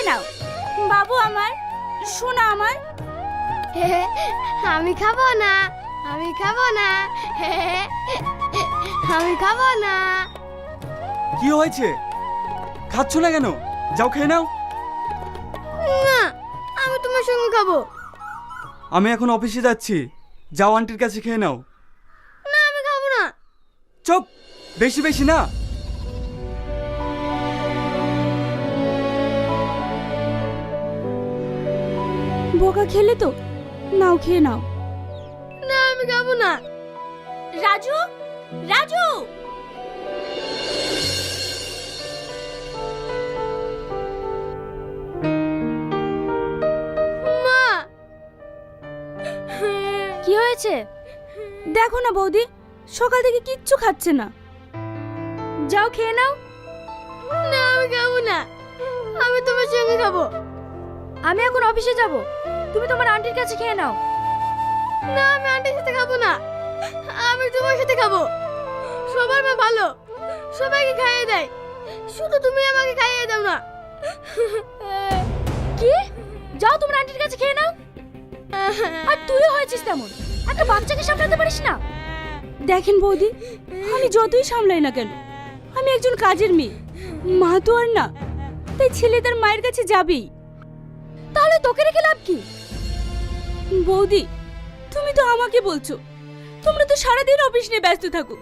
নাও। বাবু আমার, সোনা আমার। আমি খাবো না, আমি খাবো না, আমি খাবো না। কি হয়েছে? খাচ্ছ না কেন? যাও খেয়ে নাও। না, আমি তোমার সঙ্গে খাবো। আমি এখন অফিসে যাচ্ছি, যাও আন্টির কাছে খেয়ে নাও। না, আমি খাবো না। চুপ, বেশি বেশি না। বোকা খেলে তো, নাও খেয়ে নাও। না, আমি খাবো না। রাজু, রাজু, মা, কি হয়েছে? দেখো না বৌদি, সকাল থেকে কিচ্ছু খাচ্ছে না। যাও খেয়ে নাও। না, আমি খাবো না। আমি তোমার সঙ্গে খাবো। আমি এখন অফিসে যাব, তুমি তোমার আন্টির কাছে খেয়ে নাও। না, আমি আন্টির সাথে খাবো না। আমি তোমার সাথে খাবো। সবার মা ভালো, সবাইকে খাইয়ে দেয়, শুধু তুমি আমাকে খাইয়ে দাও না। কি? যাও তোমার আন্টির কাছে খেয়ে নাও। আর তুইও হয়েছিস তেমন, একটা বাচ্চাকে সামলাতে পারিস না। দেখেন বৌদি, আমি যতই সামলাই না কেন, আমি একজন কাজের মেয়ে, মা তো আর না, তাই ছেলে তার মায়ের কাছে যাবেই। তাহলে তোকে রেখে লাভ কি? বৌদি, তুমি তো আমাকে বলছো তোমরা তো সারাদিন অফিস নিয়ে ব্যস্ত থাকো,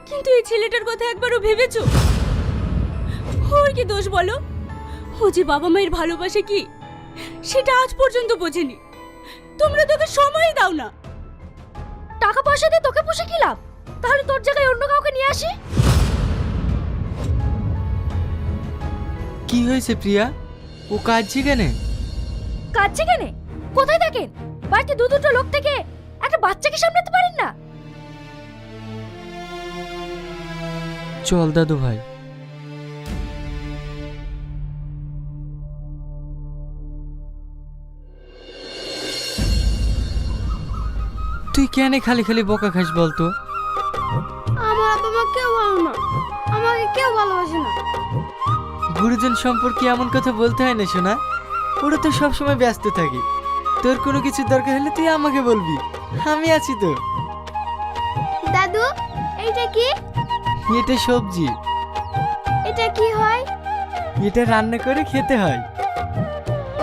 কিন্তু এই ছেলেটার কথা একবারও ভেবেছো? ওর কি দোষ বলো? ও যে বাবা মায়ের ভালোবাসে কি সেটা আজ পর্যন্ত বোঝেনি। তোমরা তোকে সময় দাও না। টাকা পয়সা দিয়ে তোকে পুষে কি লাভ? তাহলে তোর জায়গায় অন্য কাউকে নিয়ে আসি। কি হয়েছে প্রিয়া? ও কাঁদছে কেন? কাঁদছে কেন? কোথায় থাকেন? বাড়িতে দুটো লোক থেকে একটা বাচ্চাকে সামলাতে পারেন না? চল দাদু ভাই। তুই কেন খালি খালি বকা খাস বলতো? আমার বাবা মা কেউ ভালো না, আমাকে কেউ ভালোবাসে না। গুরুজন সম্পর্কে এমন কথা বলতে হয় না শোনা, ওরা তো সবসময় ব্যস্ত থাকে। তোর কোনো কিছু দরকার হলে তুই আমাকে বলবি, আমি আছি তো। দাদু, এইটা কি? এটা সবজি, এটা কি হয়? এটা রান্না করে খেতে হয়।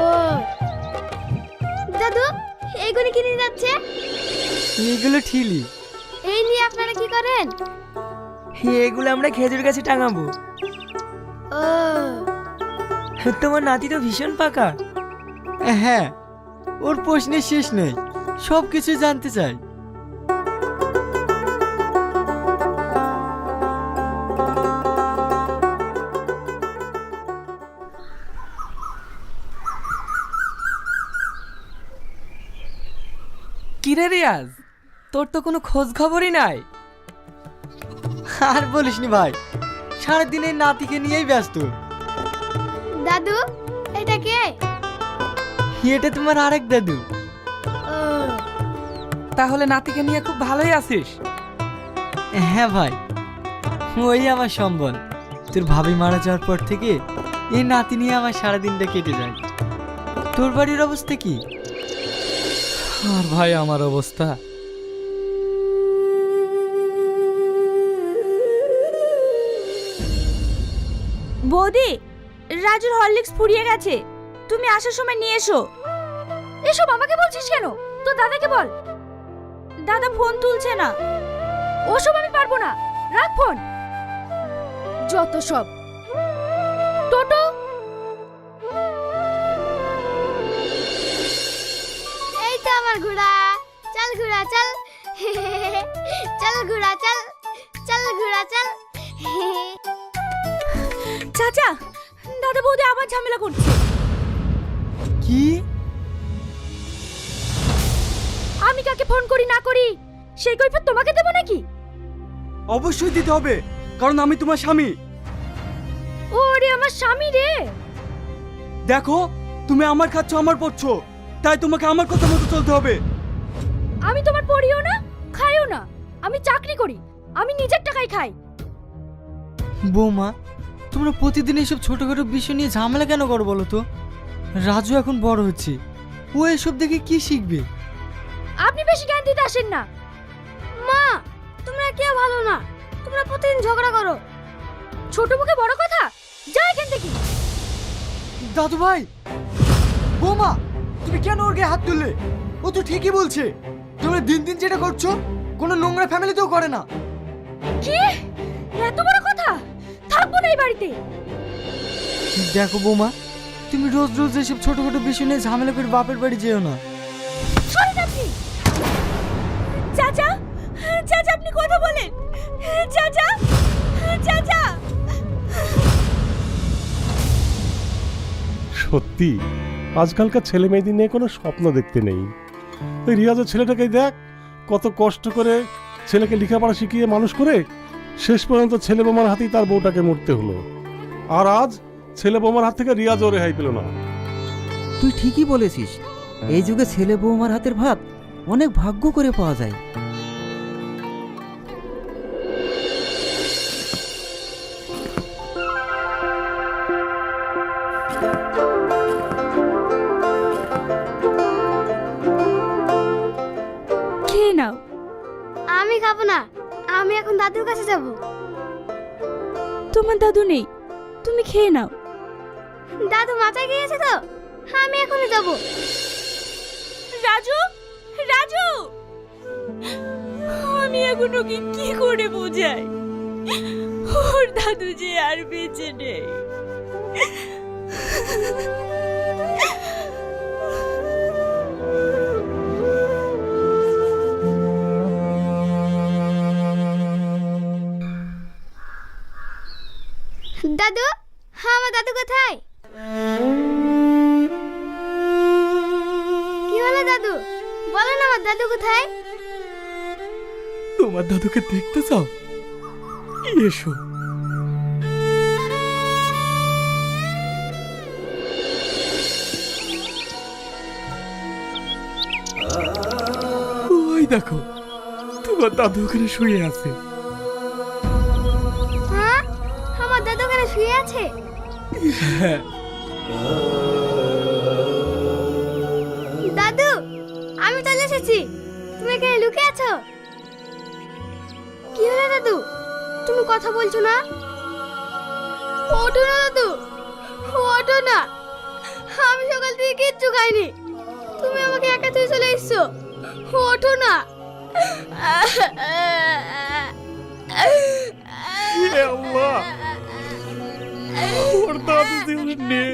ও দাদু, এইগুলো কিনে যাচ্ছে? এগুলো ঠিলি। এই নিয়ে আপনারা কি করেন? এগুলো আমরা খেজুর গাছে টাঙাবো। ও তোমার নাতি তো ভীষণ পাকা। হ্যাঁ, ওর প্রশ্নের শেষ নেই, সব কিছু জানতে চাই। কিরে রিয়াজ, তোর তো কোনো খোঁজ খবরই নাই। আর বলিসনি ভাই, সারাদিন এই নাতিকে নিয়েই ব্যস্ত। দাদু, এটা কে? এটা তোমার আরেক দাদু। ও তাহলে নাতিকে নিয়ে খুব ভালোই আছিস। হ্যাঁ ভাই, ওই আমার সম্বল। তোর ভাবি মারা যাওয়ার পর থেকে এই নাতি নিয়ে আমার সারাদিনটা কেটে যায়। তোর বাড়ির অবস্থা কি? আর ভাই আমার অবস্থা, বৌদি, রাজুর হরলিক্স ফুরিয়ে গেছে, তুমি আসার সময় নিয়ে এসো। এসব আমাকে বলছিস কেন? তো দাদাকে বল। দাদা ফোন তুলছে না। ওসব আমি পারবো না, রাখ ফোন। যত সব। টোটো, এই তো আমার ঘোড়া। চল ঘোড়া চল, চল ঘোড়া চল, চল ঘোড়া চল। চাচা, দাদা বৌদি আবার ঝামেলা করছে। কি? আমি কাকে ফোন করি না করি সেই কৈফিয়ত তোমাকে দেব নাকি? অবশ্যই দিতে হবে, কারণ আমি তোমার স্বামী। ওরে আমার স্বামী রে। দেখো, তুমি আমার খাচ্ছ, আমার পড়ছো, তাই তোমাকে আমার কথা মতো চলতে হবে। আমি তোমার পড়িও না, খাইও না। আমি চাকরি করি, আমি নিজের টাকায় খাই। বৌমা, তোমরা প্রতিদিন এসব ছোটখাটো বিষয় নিয়ে ঝামেলা কেন করো বলো তো? রাজু এখন বড় হচ্ছে, ও এসব দেখে কি শিখবে? আপনি বেশি জ্ঞান দিতে আসেন না। মা, তোমরা কেউ ভালো না, তোমরা প্রতিদিন ঝগড়া করো। ছোট মুখে বড় কথা, যা এখান থেকে। দাদু ভাই, বৌমা, তুমি কেন ওর গায়ে হাত তুললে? ও তো ঠিকই বলছে, তোমরা দিন দিন যেটা করছো কোনো নোংরা ফ্যামিলিতেও করে না। কি এত বড় কথা? থাকবো না এই বাড়িতে। দেখো বৌমা, তুমি রোজ রোজ এসব ছোটখাটো বিষয় নিয়ে ঝামেলা করে বাপের বাড়ি যেও না। সরেন আপনি। চাচা, চাচা আপনি কথা বলেন। চাচা, চাচা। সত্যি আজকালকার ছেলে মেয়েদের নিয়ে কোনো স্বপ্ন দেখতে নেই। ওই রিয়াজের ছেলেটাকে দেখ, কত কষ্ট করে ছেলেকে লেখাপড়া শিখিয়ে মানুষ করে শেষ পর্যন্ত ছেলে বোমার হাতেই তার বউটাকে মরতে হলো। আর আজ ছেলে বোমার হাত থেকে রিয়াজও রেহাই পেল না। তুই ঠিকই বলেছিস, এই যুগে ছেলে বৌমার হাতের ভাত অনেক ভাগ্য করে পাওয়া যায়। খেয়ে নাও। আমি খাবো না, আমি এখন দাদুর কাছে যাব। তোমার দাদু নেই, তুমি খেয়ে নাও। দাদু মাথায় গিয়েছে তো, আমি এখনই যাব। রাজু, রাজু, আমি এখন ওকে কি করে বোঝাই? ওর দাদু যে আর বেঁচে নেই। দাদু, আমার দাদু কোথায়? কি হলো দাদু? বলো না আমার দাদু কোথায়? তোমার দাদুকে দেখতে চাও? এসো। ওই দেখো, তোমার দাদু ওখানে শুয়ে আছে। হ্যাঁ, আমার দাদু ওখানে শুয়ে আছে। হ্যাঁ। দাদু, আমি চলে এসেছি, তুমি এখানে লুকিয়ে আছো। কি হলো দাদু, তুমি কথা বলছো না? ওঠো না দাদু, ওঠো না। আমি সকাল থেকে কিচ্ছু খাইনি, তুমি আমাকে একা তুই চলে এসছো। ওঠো না। হে আল্লাহ, ওর দাদু জীবনে নেই।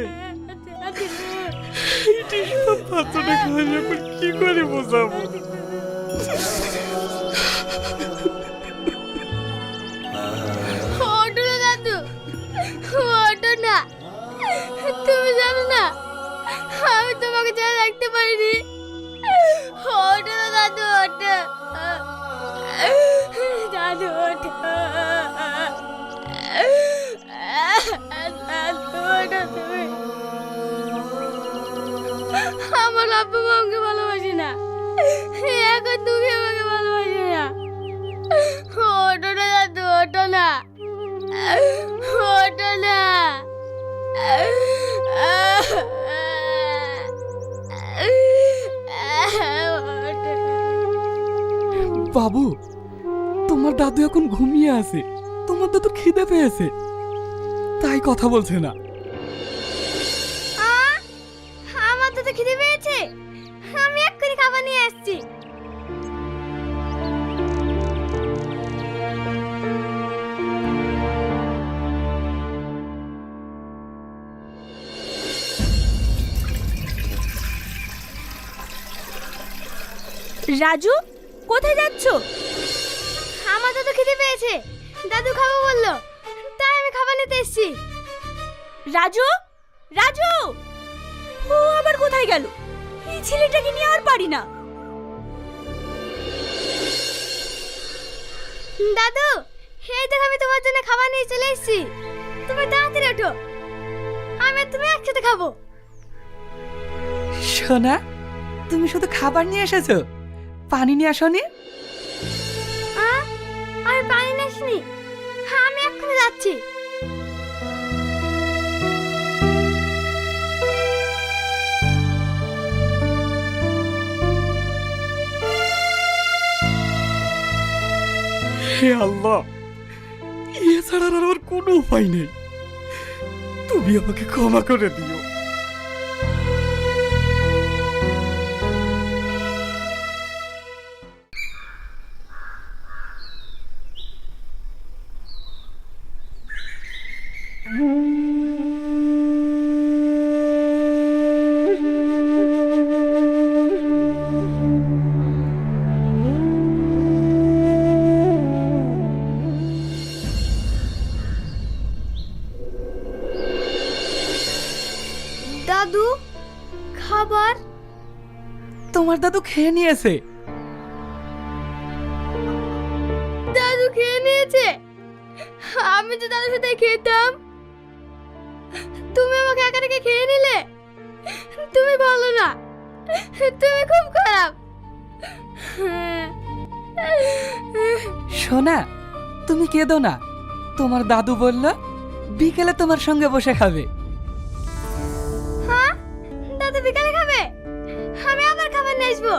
এই সব বাচ্চাটা খাই এখন কি করে বোঝাবো? ওঠো না দাদু, ওঠো না। তুমি জানো না আমি তোমাকে ছাড়া রাখতে পারিনি। ওঠো না দাদু, ওঠো। দাদু ওঠো। দাদু ওঠো তুমি। আমার আব্বু মা আমাকে ভালোবাসে না, এখন তুমি আমাকে ভালোবাসে না। ওঠো না দাদু, ওঠো না, ওঠো না। বাবু, তোমার দাদু এখন ঘুমিয়ে আছে। তোমার দাদু খিদে পেয়েছে, তাই কথা বলছে না। আমার তো খিদে পেয়েছে, আমি এক্ষুনি খাবার নিয়ে আসছি। রাজু, কোথায় যাচ্ছ? আমার তো খিদে পেয়েছে, দাদু খাবো বললো, তাই আমি খাবার নিতে এসেছি। রাজু, রাজু, ও আবার কোথায় গেল? এই ছেলেটাকে নিয়ে আর পারি না। দাদু, এই দেখো আমি তোমার জন্য খাবার নিয়ে চলে এসেছি, তুমি তাড়াতাড়ি ওঠো, আমি আর তুমি একসাথে খাবো। সোনা, তুমি শুধু খাবার নিয়ে এসেছো, পানি নিয়ে আসোনি? আমি পানি নিয়ে আসিনি, আমি এক্ষুনি যাচ্ছি। হে আল্লাহ, এছাড়া আর আমার কোনো উপায় নেই, তুমি আমাকে ক্ষমা করে দিও। দাদু, খাবার। তোমার দাদু খেয়ে নিয়েছে। দাদু খেয়ে নিয়েছে? আমি তো দাদুর সাথে খেতাম। তুমি আমাকে একা রেখে খেয়ে নিলে। তুমি ভালো না, তুমি খুব খারাপ। সোনা, তুমি কেঁদো না। তোমার দাদু বলল বিকেলে তোমার সঙ্গে বসে খাবে। হ্যাঁ, দাদু বিকালে খাবে? আমি আবার খাবার নিয়ে আসবো।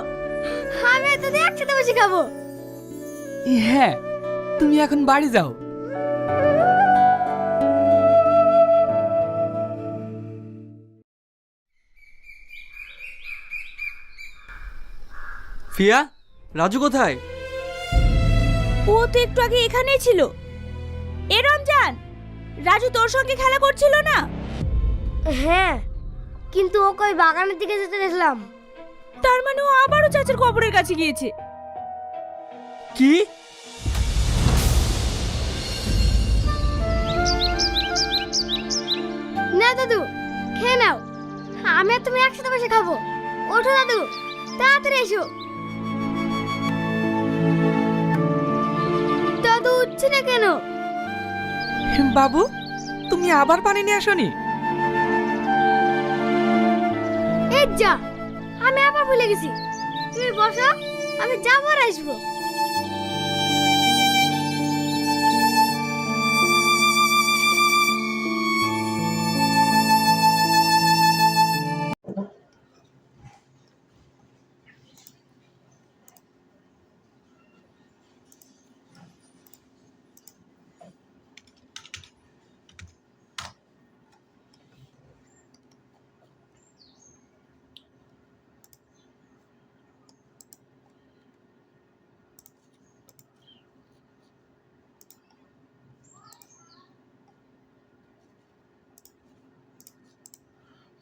আমি আর দাদু একসাথে বসে খাবো। হ্যাঁ, তুমি এখন বাড়ি যাও। ফিয়া, রাজু কোথায়? ও তো একটু আগে এখানেই ছিল। এ রমজান, রাজু তোর সঙ্গে খেলা করছিল না? হ্যাঁ, কিন্তু ও কই বাগানের দিকে যেতে দেখলাম। তার মানে ও আবারও চাচার কবরের কাছে গিয়েছে। কি? না দাদু, খেয়ে নাও। আমি আর তুমি একসাথে বসে খাবো। ওঠো দাদু, তাড়াতাড়ি এসো। দাদু উঠছে না কেন? বাবু, তুমি আবার পানি নিয়ে আসনি? এই যা, আমি আবার ভুলে গেছি। তুমি বসো, আমি যাবো আর আসবো।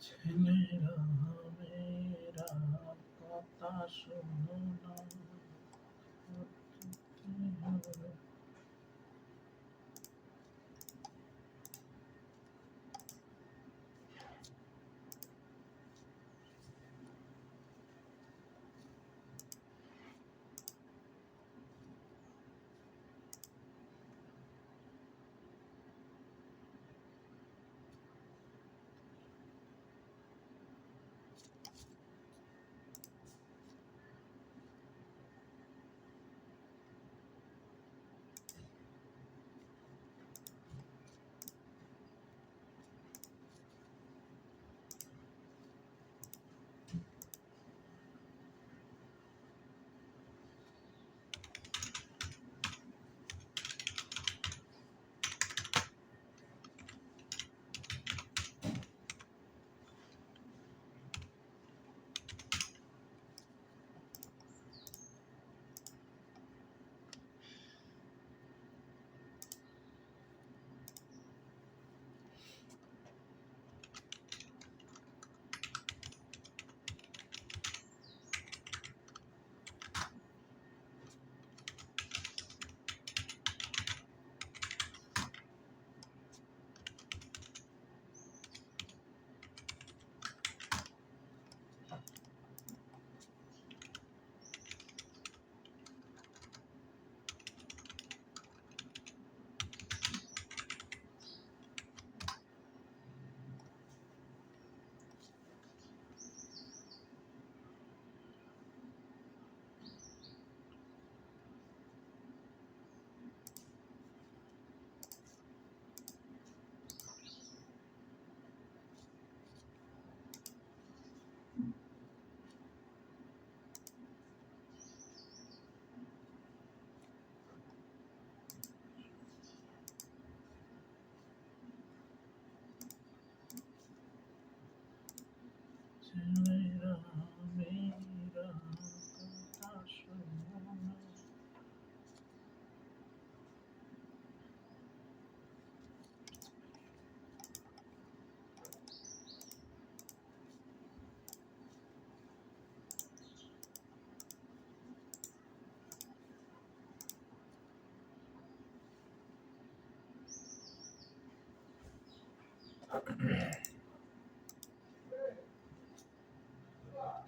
ছেলেরা মেয়েরা কথা শোনো না।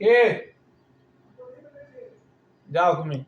কে যাও তুমি।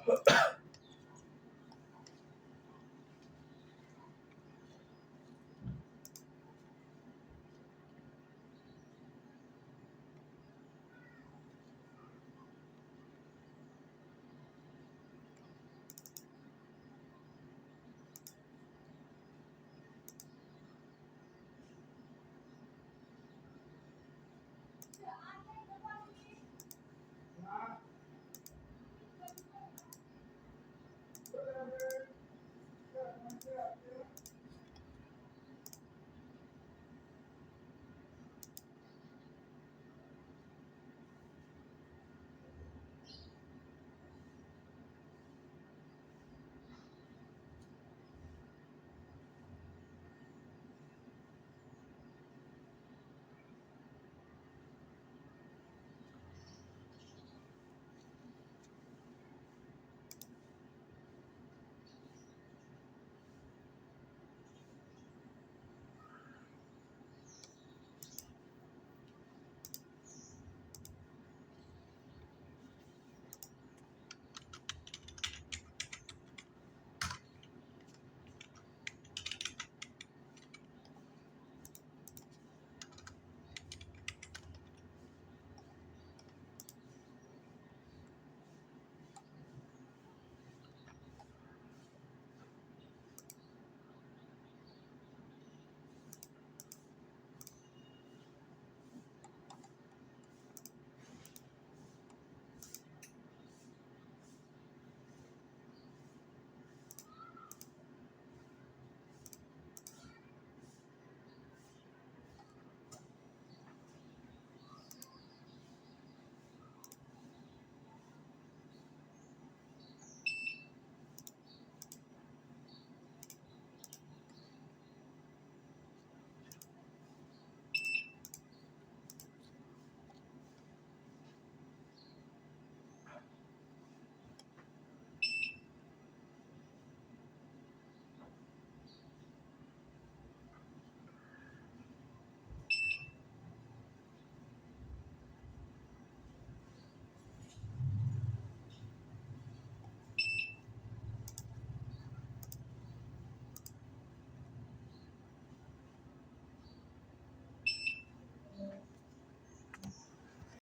না